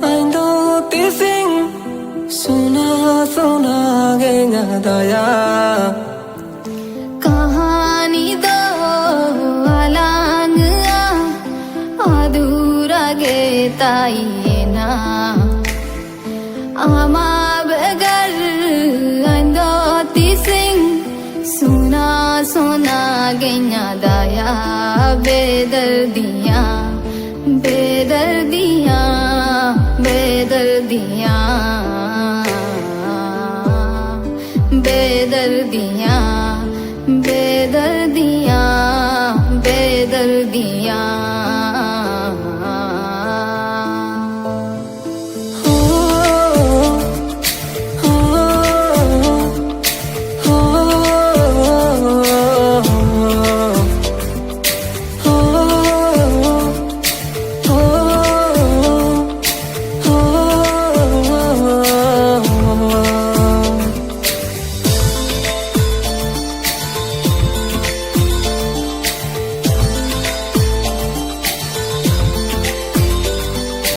आइंदो तिसिंग सुना सुना गया दया कहानी दो अलग अधूरा गे ताई ना आमा बगर आइंदो तिसिंग सुना सुना गया दया बेदर्दियां बेदर्दियां बेदर्दियां बेदर्दियां